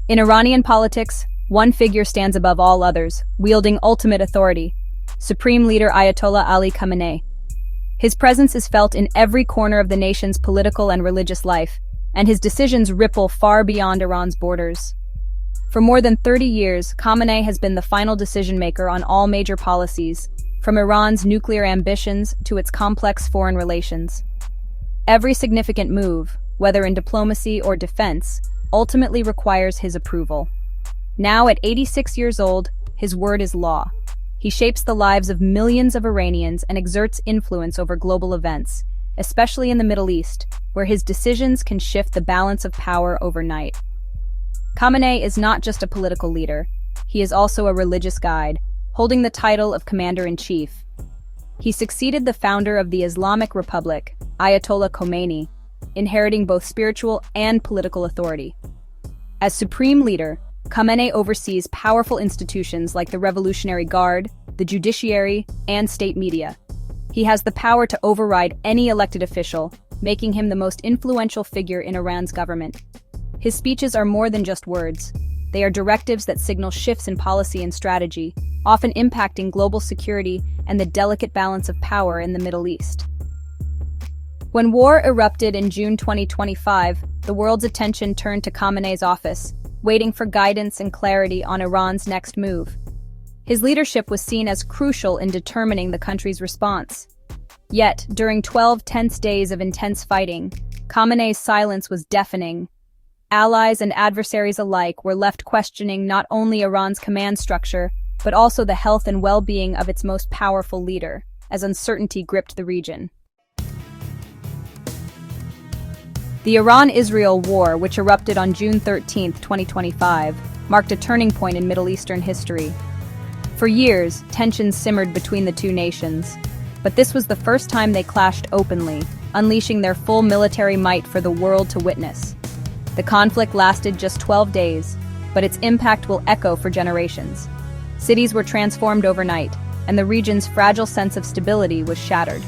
In Iranian politics, one figure stands above all others, wielding ultimate authority: Supreme Leader Ayatollah Ali Khamenei. His presence is felt in every corner of the nation's political and religious life, and his decisions ripple far beyond Iran's borders. For more than 30 years, Khamenei has been the final decision-maker on all major policies, from Iran's nuclear ambitions to its complex foreign relations. Every significant move, whether in diplomacy or defense, ultimately requires his approval. Now, at 86 years old, his word is law. He shapes the lives of millions of Iranians and exerts influence over global events, especially in the Middle East, where his decisions can shift the balance of power overnight. Khamenei is not just a political leader, he is also a religious guide, holding the title of Commander-in-Chief. He succeeded the founder of the Islamic Republic, Ayatollah Khamenei, inheriting both spiritual and political authority. As supreme leader, Khamenei oversees powerful institutions like the Revolutionary Guard, the judiciary, and state media. He has the power to override any elected official, making him the most influential figure in Iran's government. His speeches are more than just words. They are directives that signal shifts in policy and strategy, often impacting global security and the delicate balance of power in the Middle East. When war erupted in June 2025, the world's attention turned to Khamenei's office, waiting for guidance and clarity on Iran's next move. His leadership was seen as crucial in determining the country's response. Yet, during 12 tense days of intense fighting, Khamenei's silence was deafening. Allies and adversaries alike were left questioning not only Iran's command structure, but also the health and well-being of its most powerful leader, as uncertainty gripped the region. The Iran-Israel war, which erupted on June 13, 2025, marked a turning point in Middle Eastern history. For years, tensions simmered between the two nations, but this was the first time they clashed openly, unleashing their full military might for the world to witness. The conflict lasted just 12 days, but its impact will echo for generations. Cities were transformed overnight, and the region's fragile sense of stability was shattered.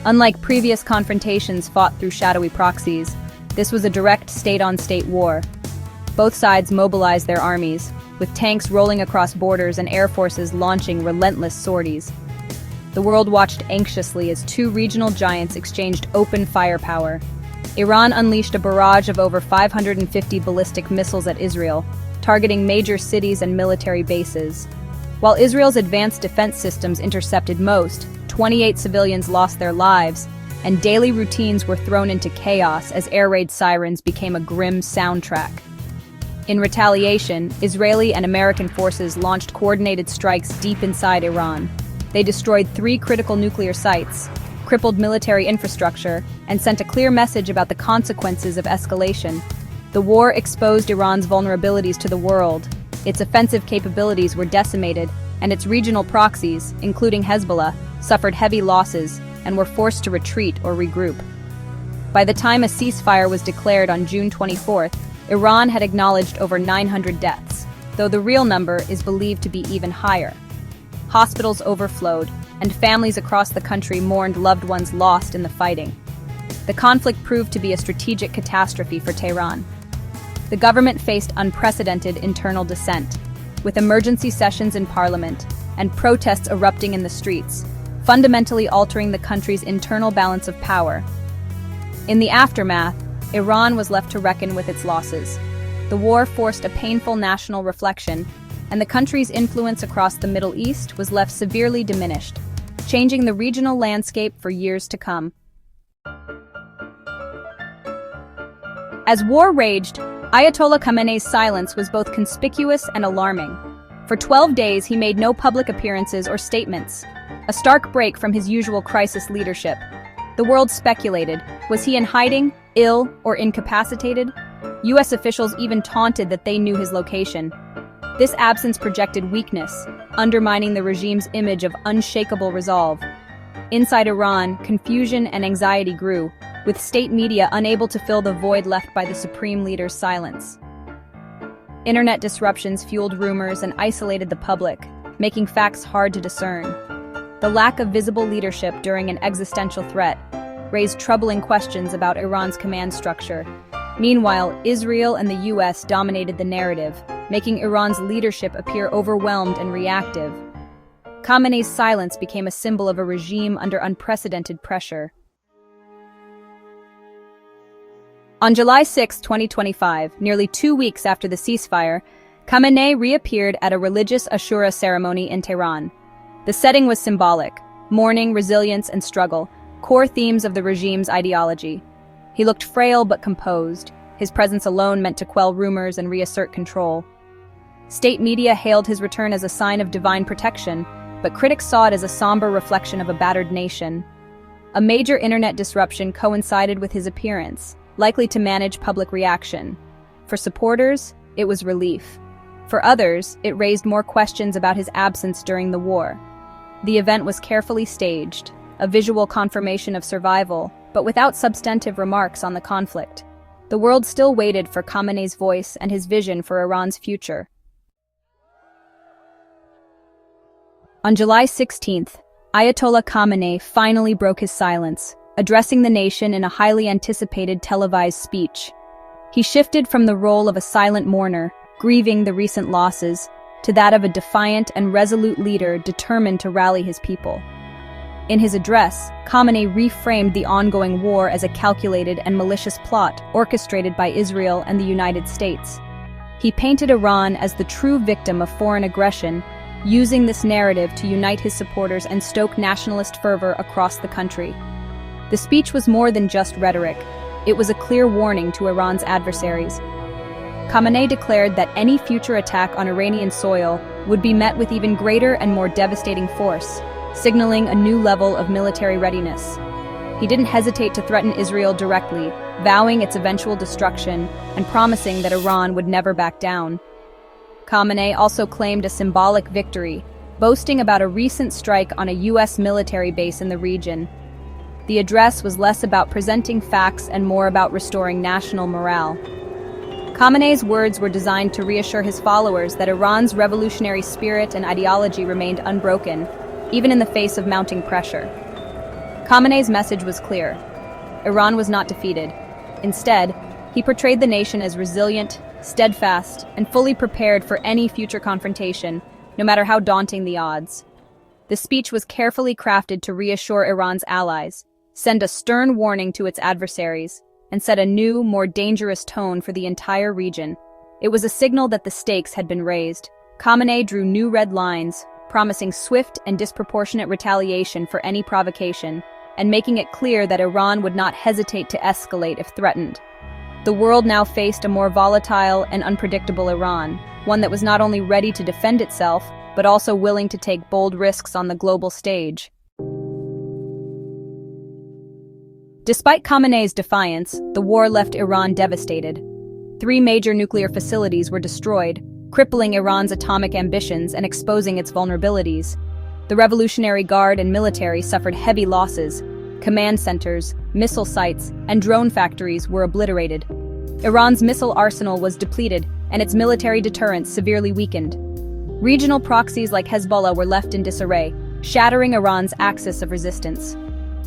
Unlike previous confrontations fought through shadowy proxies, this was a direct state-on-state war. Both sides mobilized their armies, with tanks rolling across borders and air forces launching relentless sorties. The world watched anxiously as two regional giants exchanged open firepower. Iran unleashed a barrage of over 550 ballistic missiles at Israel, targeting major cities and military bases. While Israel's advanced defense systems intercepted most, 28 civilians lost their lives, and daily routines were thrown into chaos as air raid sirens became a grim soundtrack. In retaliation, Israeli and American forces launched coordinated strikes deep inside Iran. They destroyed 3 critical nuclear sites, crippled military infrastructure, and sent a clear message about the consequences of escalation. The war exposed Iran's vulnerabilities to the world. Its offensive capabilities were decimated, and its regional proxies, including Hezbollah, suffered heavy losses and were forced to retreat or regroup. By the time a ceasefire was declared on June 24th, Iran had acknowledged over 900 deaths, though the real number is believed to be even higher. Hospitals overflowed, and families across the country mourned loved ones lost in the fighting. The conflict proved to be a strategic catastrophe for Tehran. The government faced unprecedented internal dissent, with emergency sessions in parliament and protests erupting in the streets, fundamentally altering the country's internal balance of power. In the aftermath, Iran was left to reckon with its losses. The war forced a painful national reflection, and the country's influence across the Middle East was left severely diminished, changing the regional landscape for years to come. As war raged, Ayatollah Khamenei's silence was both conspicuous and alarming. For 12 days, he made no public appearances or statements, a stark break from his usual crisis leadership. The world speculated, was he in hiding, ill, or incapacitated? U.S. officials even taunted that they knew his location. This absence projected weakness, undermining the regime's image of unshakable resolve. Inside Iran, confusion and anxiety grew, with state media unable to fill the void left by the supreme leader's silence. Internet disruptions fueled rumors and isolated the public, making facts hard to discern. The lack of visible leadership during an existential threat raised troubling questions about Iran's command structure. Meanwhile, Israel and the US dominated the narrative, making Iran's leadership appear overwhelmed and reactive. Khamenei's silence became a symbol of a regime under unprecedented pressure. On July 6, 2025, nearly 2 weeks after the ceasefire, Khamenei reappeared at a religious Ashura ceremony in Tehran. The setting was symbolic: mourning, resilience, and struggle, core themes of the regime's ideology. He looked frail but composed. His presence alone meant to quell rumors and reassert control. State media hailed his return as a sign of divine protection, but critics saw it as a somber reflection of a battered nation. A major internet disruption coincided with his appearance, likely to manage public reaction. For supporters, it was relief. For others, it raised more questions about his absence during the war. The event was carefully staged, a visual confirmation of survival, but without substantive remarks on the conflict. The world still waited for Khamenei's voice and his vision for Iran's future. On July 16th, Ayatollah Khamenei finally broke his silence, addressing the nation in a highly anticipated televised speech. He shifted from the role of a silent mourner, grieving the recent losses, to that of a defiant and resolute leader determined to rally his people. In his address, Khamenei reframed the ongoing war as a calculated and malicious plot orchestrated by Israel and the United States. He painted Iran as the true victim of foreign aggression, using this narrative to unite his supporters and stoke nationalist fervor across the country. The speech was more than just rhetoric. It was a clear warning to Iran's adversaries. Khamenei declared that any future attack on Iranian soil would be met with even greater and more devastating force, signaling a new level of military readiness. He didn't hesitate to threaten Israel directly, vowing its eventual destruction and promising that Iran would never back down. Khamenei also claimed a symbolic victory, boasting about a recent strike on a U.S. military base in the region. The address was less about presenting facts and more about restoring national morale. Khamenei's words were designed to reassure his followers that Iran's revolutionary spirit and ideology remained unbroken, even in the face of mounting pressure. Khamenei's message was clear: Iran was not defeated. Instead, he portrayed the nation as resilient, steadfast, and fully prepared for any future confrontation, no matter how daunting the odds. The speech was carefully crafted to reassure Iran's allies, send a stern warning to its adversaries, and set a new, more dangerous tone for the entire region. It was a signal that the stakes had been raised. Khamenei drew new red lines, promising swift and disproportionate retaliation for any provocation, and making it clear that Iran would not hesitate to escalate if threatened. The world now faced a more volatile and unpredictable Iran, one that was not only ready to defend itself, but also willing to take bold risks on the global stage. Despite Khamenei's defiance, the war left Iran devastated. 3 major nuclear facilities were destroyed, crippling Iran's atomic ambitions and exposing its vulnerabilities. The Revolutionary Guard and military suffered heavy losses. Command centers, missile sites, and drone factories were obliterated. Iran's missile arsenal was depleted, and its military deterrence severely weakened. Regional proxies like Hezbollah were left in disarray, shattering Iran's axis of resistance.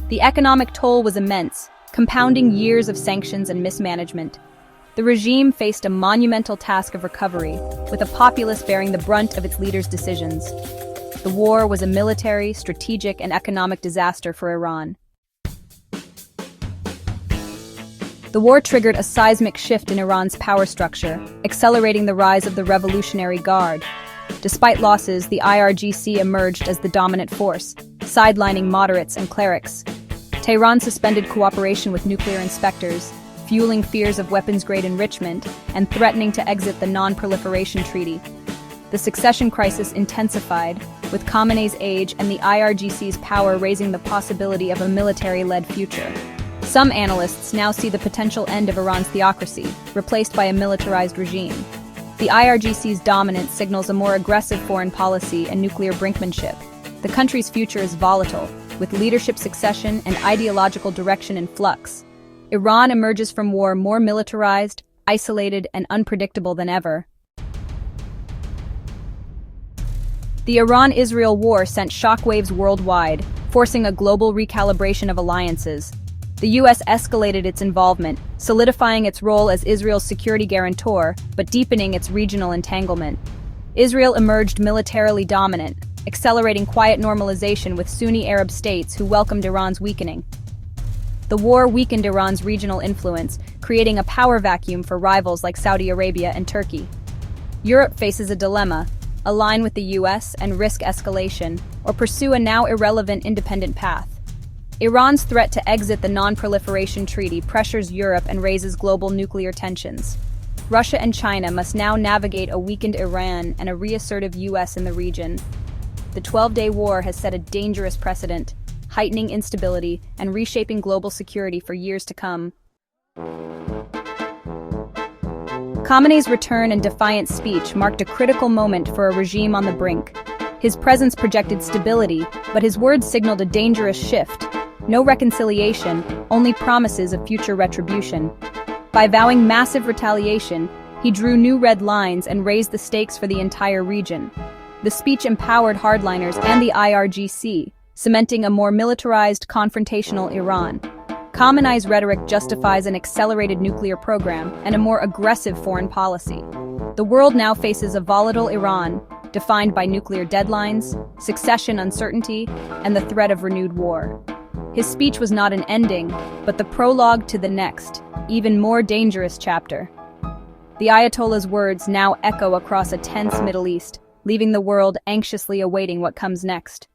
The economic toll was immense, compounding years of sanctions and mismanagement. The regime faced a monumental task of recovery, with a populace bearing the brunt of its leaders' decisions. The war was a military, strategic, and economic disaster for Iran. The war triggered a seismic shift in Iran's power structure, accelerating the rise of the Revolutionary Guard. Despite losses, the IRGC emerged as the dominant force, sidelining moderates and clerics. Tehran suspended cooperation with nuclear inspectors, fueling fears of weapons-grade enrichment and threatening to exit the Non-Proliferation Treaty. The succession crisis intensified, with Khamenei's age and the IRGC's power raising the possibility of a military-led future. Some analysts now see the potential end of Iran's theocracy, replaced by a militarized regime. The IRGC's dominance signals a more aggressive foreign policy and nuclear brinkmanship. The country's future is volatile, with leadership succession and ideological direction in flux. Iran emerges from war more militarized, isolated, and unpredictable than ever. The Iran-Israel war sent shockwaves worldwide, forcing a global recalibration of alliances. The US escalated its involvement, solidifying its role as Israel's security guarantor, but deepening its regional entanglement. Israel emerged militarily dominant, accelerating quiet normalization with Sunni Arab states who welcomed Iran's weakening. The war weakened Iran's regional influence, creating a power vacuum for rivals like Saudi Arabia and Turkey. Europe faces a dilemma: align with the US and risk escalation, or pursue a now irrelevant independent path. Iran's threat to exit the Non-Proliferation Treaty pressures Europe and raises global nuclear tensions. Russia and China must now navigate a weakened Iran and a reassertive US in the region. The 12-day war has set a dangerous precedent, heightening instability and reshaping global security for years to come. Khamenei's return and defiant speech marked a critical moment for a regime on the brink. His presence projected stability, but his words signaled a dangerous shift. No reconciliation, only promises of future retribution. By vowing massive retaliation, he drew new red lines and raised the stakes for the entire region. The speech empowered hardliners and the IRGC, cementing a more militarized, confrontational Iran. Khamenei's rhetoric justifies an accelerated nuclear program and a more aggressive foreign policy. The world now faces a volatile Iran, defined by nuclear deadlines, succession uncertainty, and the threat of renewed war. His speech was not an ending, but the prologue to the next, even more dangerous chapter. The Ayatollah's words now echo across a tense Middle East, leaving the world anxiously awaiting what comes next.